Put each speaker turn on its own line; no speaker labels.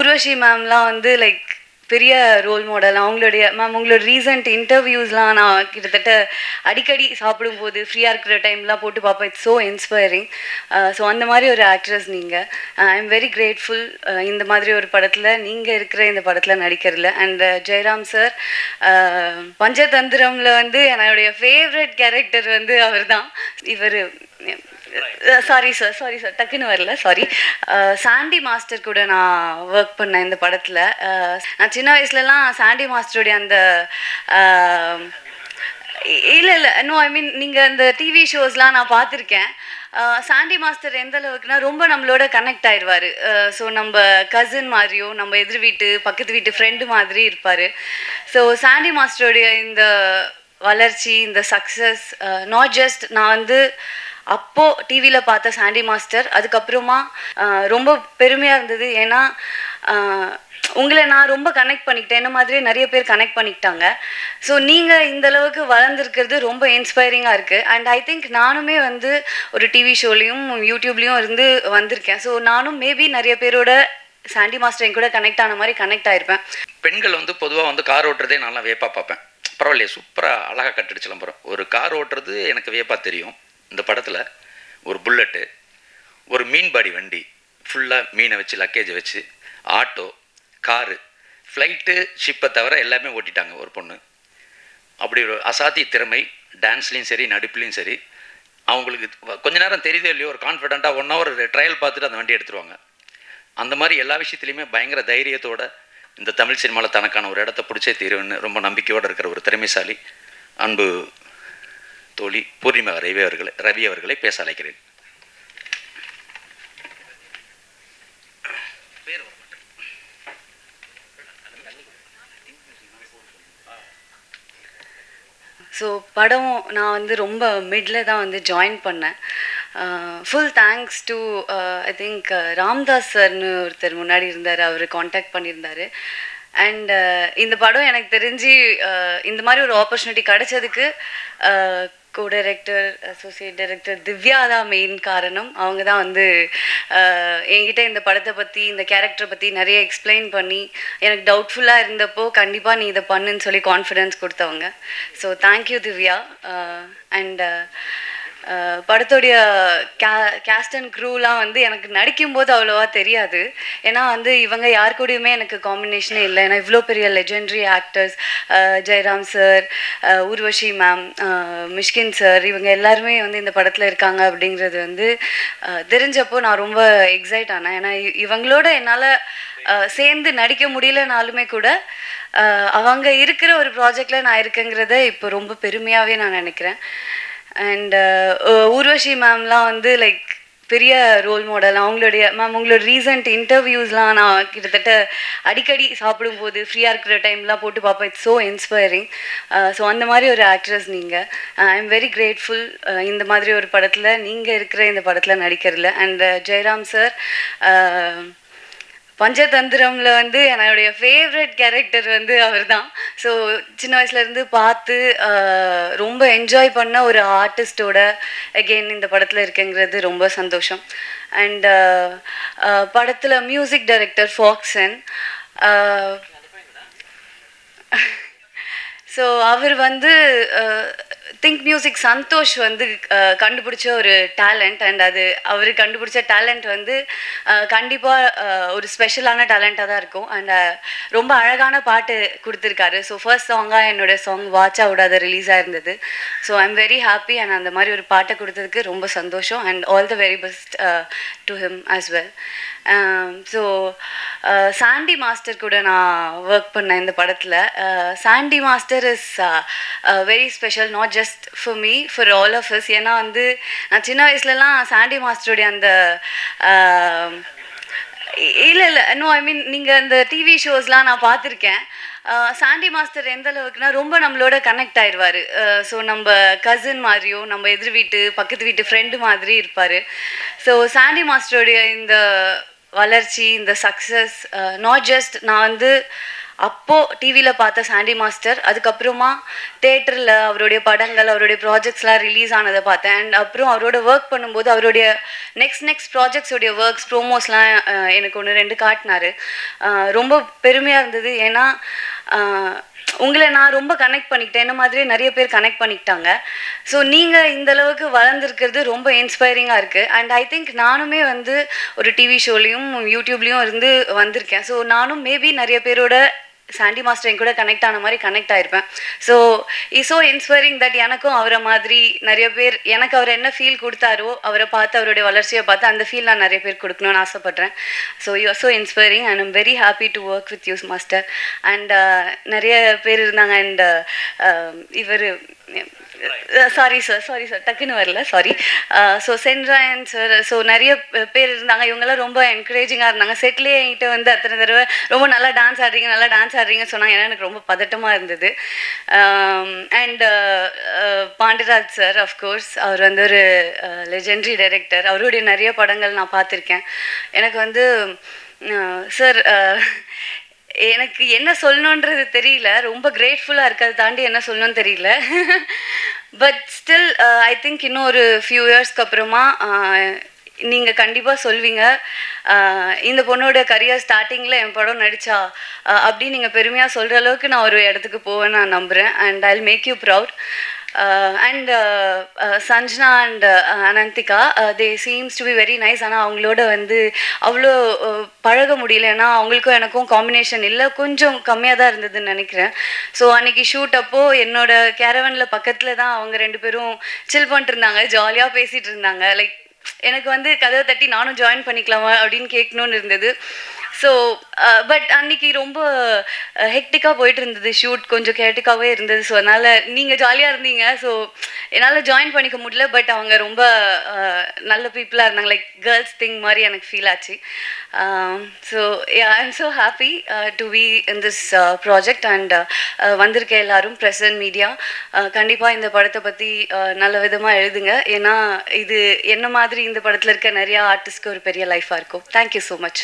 ஊர்வஷி மேம்லாம் வந்து லைக் பெரிய role model. அவங்களுடைய மேம் உங்களோட ரீசன்ட் இன்டர்வியூஸ்லாம் நான் கிட்டத்தட்ட அடிக்கடி சாப்பிடும்போது ஃப்ரீயாக இருக்கிற டைம்லாம் போட்டு பார்ப்பேன். It's so inspiring. ஸோ அந்த மாதிரி ஒரு ஆக்ட்ரஸ் நீங்கள். ஐ எம் வெரி கிரேட்ஃபுல் இந்த மாதிரி ஒரு படத்தில் நீங்கள் இருக்கிற இந்த படத்தில் நடிக்கிறதுல. அண்ட் ஜெயராம் சார், பஞ்சதந்திரமில் வந்து என்னுடைய ஃபேவரட் கேரக்டர் வந்து அவர் தான். இவர் சாரி சார் டக்குன்னு வரல, சாரி. சாண்டி மாஸ்டர் கூட நான் ஒர்க் பண்ணேன் இந்த படத்தில். நான் சின்ன வயசுலலாம் சாண்டி மாஸ்டருடைய அந்த இல்லை நோ ஐ மீன் நீங்கள் அந்த டிவி ஷோஸ்லாம் நான் பார்த்துருக்கேன். சாண்டி மாஸ்டர் எந்த அளவுக்குனா ரொம்ப நம்மளோட கனெக்ட் ஆயிடுவார். ஸோ நம்ம கசின் மாதிரியோ நம்ம எதிர் வீட்டு பக்கத்து வீட்டு ஃப்ரெண்டு மாதிரி இருப்பார். ஸோ சாண்டி மாஸ்டருடைய இந்த வளர்ச்சி, இந்த சக்ஸஸ், நாட் ஜஸ்ட் நான் வந்து அப்போது டிவியில் பார்த்த சாண்டி மாஸ்டர், அதுக்கப்புறமா ரொம்ப பெருமையாக இருந்தது. ஏன்னா உங்களை நான் ரொம்ப கனெக்ட் பண்ணிக்கிட்டேன், என்ன மாதிரியே நிறைய பேர் கனெக்ட் பண்ணிக்கிட்டாங்க. ஸோ நீங்கள் இந்தளவுக்கு வளர்ந்துருக்கிறது ரொம்ப இன்ஸ்பைரிங்காக இருக்குது. அண்ட் ஐ திங்க் நானுமே வந்து ஒரு டிவி ஷோலையும் யூடியூப்லேயும் இருந்து வந்திருக்கேன். ஸோ நானும் மேபி நிறைய பேரோட சாண்டி மாஸ்டர் என் கூட கனெக்ட் ஆன மாதிரி கனெக்ட் ஆகிருப்பேன்.
பெண்கள் வந்து பொதுவாக வந்து கார் ஓட்டுறதே நல்லா வியப்பாக பார்ப்பேன். பரவாயில்லையே, சூப்பராக அழகாக கட்டடிச்சலாம் போகிறோம். ஒரு கார் ஓட்டுறது எனக்கு வியப்பாக தெரியும். இந்த படத்தில் ஒரு புல்லட்டு, ஒரு மீன்பாடி வண்டி ஃபுல்லாக மீனை வச்சு லக்கேஜை வச்சு, ஆட்டோ, காரு, ஃப்ளைட்டு, ஷிப்பை தவிர எல்லாமே ஓட்டிட்டாங்க ஒரு பொண்ணு. அப்படி ஒரு அசாத்திய திறமை, டான்ஸ்லேயும் சரி நடிப்புலேயும் சரி. அவங்களுக்கு கொஞ்ச நேரம் தெரியுதோ இல்லையோ ஒரு கான்ஃபிடென்ட்டாக 1 ஹவர் ட்ரையல் பார்த்துட்டு அந்த வண்டி எடுத்துருவாங்க. அந்த மாதிரி எல்லா விஷயத்துலையுமே பயங்கர தைரியத்தோடு இந்த தமிழ் சினிமாவில் தனக்கான ஒரு இடத்த பிடிச்சே தீருன்னு ரொம்ப நம்பிக்கையோடு இருக்கிற ஒரு திறமைசாலி அன்பு தோழி பூர்ணிமா ரவி அவர்களை பேச அழைக்கிறேன்.
ஸோ படம் நான் வந்து ரொம்ப மிடில் தான் வந்து ஜாயின் பண்ணேன். Full thanks to I think Ramdas சார்னு ஒருத்தர் முன்னாடி இருந்தார், அவர் காண்டாக்ட் பண்ணியிருந்தார். அண்ட் இந்த படம் எனக்கு தெரிஞ்சு இந்த மாதிரி ஒரு ஆப்பர்ச்சுனிட்டி கிடைச்சதுக்கு co director, associate director Divya தான் மெயின் காரணம். அவங்க தான் வந்து என்கிட்ட இந்த படத்தை பற்றி, இந்த கேரக்டரை பற்றி நிறைய எக்ஸ்பிளைன் பண்ணி எனக்கு டவுட்ஃபுல்லாக இருந்தப்போ கண்டிப்பாக நீ இதை பண்ணுன்னு சொல்லி கான்ஃபிடென்ஸ் கொடுத்தவங்க. So thank you Divya. அண்ட் படத்துடைய கேஸ்ட் அண்ட் க்ரூலாம் வந்து எனக்கு நடிக்கும்போது அவ்வளோவா தெரியாது. ஏன்னா வந்து இவங்க யார் கூடயுமே எனக்கு காம்பினேஷனே இல்லை. ஏன்னா இவ்வளோ பெரிய legendary actors, Jayaram sir, Urvashi ma'am, Mysskin sir, இவங்க எல்லாருமே வந்து இந்த படத்தில் இருக்காங்க அப்படிங்கிறது வந்து தெரிஞ்சப்போ நான் ரொம்ப எக்ஸைட் ஆனேன். ஏன்னா இவங்களோட என்னால் சேர்ந்து நடிக்க முடியலனாலுமே கூட அவங்க இருக்கிற ஒரு ப்ராஜெக்டில் நான் இருக்கேங்கிறத இப்போ ரொம்ப பெருமையாகவே நான் நினைக்கிறேன். அண்ட் ஊர்வஷி மேம்லாம் வந்து லைக் பெரிய ரோல் மாடல். அவங்களுடைய மேம் உங்களோட ரீசன்ட் இன்டர்வியூஸ்லாம் நான் கிட்டத்தட்ட அடிக்கடி சாப்பிடும்போது ஃப்ரீயாக இருக்கிற டைம்லாம் போட்டு பார்ப்பேன். It's so inspiring. ஸோ அந்த மாதிரி ஒரு ஆக்ட்ரஸ் நீங்கள். ஐ எம் வெரி கிரேட்ஃபுல் இந்த மாதிரி ஒரு படத்தில் நீங்கள் இருக்கிற இந்த படத்தில் நடிக்கிறதுல. அண்ட் ஜெயராம் சார், பஞ்சதந்திரமில் வந்து என்னுடைய ஃபேவரட் கேரக்டர் வந்து அவர் தான். ஸோ சின்ன வயசுலேருந்து பார்த்து ரொம்ப என்ஜாய் பண்ண ஒரு ஆர்டிஸ்டோட அகெயின் இந்த படத்தில் இருக்குங்கிறது ரொம்ப சந்தோஷம். அண்ட் படத்தில் மியூசிக் டைரக்டர் ஃபாக்சன். ஸோ அவர் வந்து திங்க் மியூசிக் சந்தோஷ் வந்து கண்டுபிடிச்ச ஒரு டேலண்ட். அண்ட் அது அவர் கண்டுபிடிச்ச டேலண்ட் வந்து கண்டிப்பாக ஒரு ஸ்பெஷலான டேலண்ட்டாக தான் இருக்கும். அண்ட் ரொம்ப அழகான பாட்டு கொடுத்துருக்காரு. ஸோ ஃபர்ஸ்ட் சாங்காக என்னோடய சாங் வாட்ச் அவுட் அது ரிலீஸ் ஆயிருந்தது. So I am very happy. And அந்த மாதிரி ஒரு பாட்டை கொடுத்ததுக்கு ரொம்ப சந்தோஷம். And all the very best to him as well. So Sandy master கூட நான் ஒர்க் பண்ணேன் இந்த படத்தில். Sandy master is very special, not just for me, for all of us. ஏன்னா வந்து நான் சின்ன வயசுலலாம் சாண்டி மாஸ்டருடைய அந்த இல்லை நோ ஐ மீன் நீங்கள் அந்த டிவி ஷோஸ்லாம் நான் பார்த்துருக்கேன். சாண்டி மாஸ்டர் எந்த அளவுக்குனா ரொம்ப நம்மளோட கனெக்ட் ஆயிடுவார். ஸோ நம்ம கசின் மாதிரியோ நம்ம எதிர் வீட்டு பக்கத்து வீட்டு ஃப்ரெண்டு மாதிரி இருப்பார். ஸோ சாண்டி மாஸ்டருடைய இந்த வளர்ச்சி, இந்த சக்ஸஸ், நாட் ஜஸ்ட் நான் வந்து அப்போது டிவியில் பார்த்த சாண்டி மாஸ்டர், அதுக்கப்புறமா தேட்டரில் அவருடைய படங்கள், அவருடைய ப்ராஜெக்ட்ஸ்லாம் ரிலீஸ் ஆனதை பார்த்தேன். அண்ட் அப்புறம் அவரோட ஒர்க் பண்ணும்போது அவருடைய நெக்ஸ்ட் ப்ராஜெக்ட்ஸோடைய ஒர்க்ஸ், ப்ரோமோஸ்லாம் எனக்கு 1-2 காட்டினார். ரொம்ப பெருமையாக இருந்தது. ஏன்னா உங்களை நான் ரொம்ப கனெக்ட் பண்ணிக்கிட்டேன், என்ன மாதிரியே நிறைய பேர் கனெக்ட் பண்ணிக்கிட்டாங்க. ஸோ நீங்கள் இந்த அளவுக்கு வளர்ந்துருக்கிறது ரொம்ப இன்ஸ்பைரிங்காக இருக்குது. அண்ட் ஐ திங்க் நானுமே வந்து ஒரு டிவி ஷோலையும் யூடியூப்லேயும் இருந்து வந்திருக்கேன். ஸோ நானும் மேபி நிறைய பேரோட சாண்டி மாஸ்டர் என் கூட கனெக்ட் ஆன மாதிரி கனெக்ட் ஆகிருப்பேன். ஸோ ஸோ இன்ஸ்பைரிங் தட் எனக்கும் அவரை மாதிரி நிறைய பேர், எனக்கு அவர் என்ன ஃபீல் கொடுத்தாரோ, அவரை பார்த்து அவருடைய வளர்ச்சியை பார்த்து அந்த ஃபீல் நான் நிறைய பேர் கொடுக்கணும்னு ஆசைப்பட்றேன். So you are so inspiring and I'm very happy to work with you master. And நிறைய பேர் இருந்தாங்க. அண்ட் இவர் சாரி சார் டக்குன்னு வரல, sorry. So Sendrayan sir, so நிறைய பேர் இருந்தாங்க. இவங்கெல்லாம் ரொம்ப என்கரேஜிங்காக இருந்தாங்க. செட்லேயே என்கிட்ட வந்து அத்தனை தடவை ரொம்ப நல்லா டான்ஸ் ஆடுறீங்கன்னு சொன்னாங்க. ஏன்னா எனக்கு ரொம்ப பதட்டமாக இருந்தது. அண்ட் பாண்டியராஜ் சார், அஃப்கோர்ஸ் அவர் வந்து ஒரு லெஜெண்டரி டைரக்டர். அவருடைய நிறைய படங்கள் நான் பார்த்துருக்கேன். எனக்கு வந்து சார் எனக்கு என்ன சொல்லணுன்றது தெரியல, ரொம்ப கிரேட்ஃபுல்லாக இருக்கிறத தாண்டி என்ன சொல்லணும்னு தெரியல. பட் ஸ்டில் ஐ திங்க் இன்னும் ஒரு ஃபியூ இயர்ஸ்க்கு அப்புறமா நீங்கள் கண்டிப்பாக சொல்வீங்க, இந்த பொண்ணோட கரியர் ஸ்டார்டிங்கில் என் படம் நடித்தா அப்படின்னு நீங்கள் பெருமையாக சொல்கிற அளவுக்கு நான் ஒரு இடத்துக்கு போவேன்னு நான் நம்புகிறேன். And I will make you proud. And Sanjana and Ananthika, they seems to be very nice. ஆனால் அவங்களோட வந்து அவ்வளோ பழக முடியல. ஏன்னா அவங்களுக்கும் எனக்கும் காம்பினேஷன் இல்லை, கொஞ்சம் கம்மியாக தான் இருந்ததுன்னு நினைக்கிறேன். ஸோ அன்றைக்கி ஷூட் அப்போது என்னோட கேரவனில் பக்கத்தில் தான் அவங்க 2 பேரும் சில் பண்ணிட்டு இருந்தாங்க, ஜாலியாக பேசிகிட்டு இருந்தாங்க. லைக் எனக்கு வந்து கதவை தட்டி நானும் ஜாயின் பண்ணிக்கலாமா அப்படின்னு கேட்கணுன்னு இருந்தது. ஸோ பட் அன்றைக்கி ரொம்ப ஹெக்டிக்காக போயிட்டு இருந்தது, ஷூட் கொஞ்சம் கேட்டிக்காகவே இருந்தது. ஸோ அதனால் நீங்கள் ஜாலியாக இருந்தீங்க, ஸோ என்னால் ஜாயின் பண்ணிக்க முடியல. பட் அவங்க ரொம்ப நல்ல பீப்புளாக இருந்தாங்க, லைக் கேர்ள்ஸ் திங் மாதிரி எனக்கு ஃபீல் ஆச்சு. So I am so happy to be in this project. And வந்திருக்க எல்லாரும் ப்ரெஸ் அண்ட் மீடியா, கண்டிப்பாக இந்த படத்தை பற்றி நல்ல விதமாக எழுதுங்க. ஏன்னா இது என்ன மாதிரி இந்த படத்தில் இருக்க நிறையா ஆர்டிஸ்ட்க்கு ஒரு பெரிய லைஃபாக இருக்கும். Thank you so much.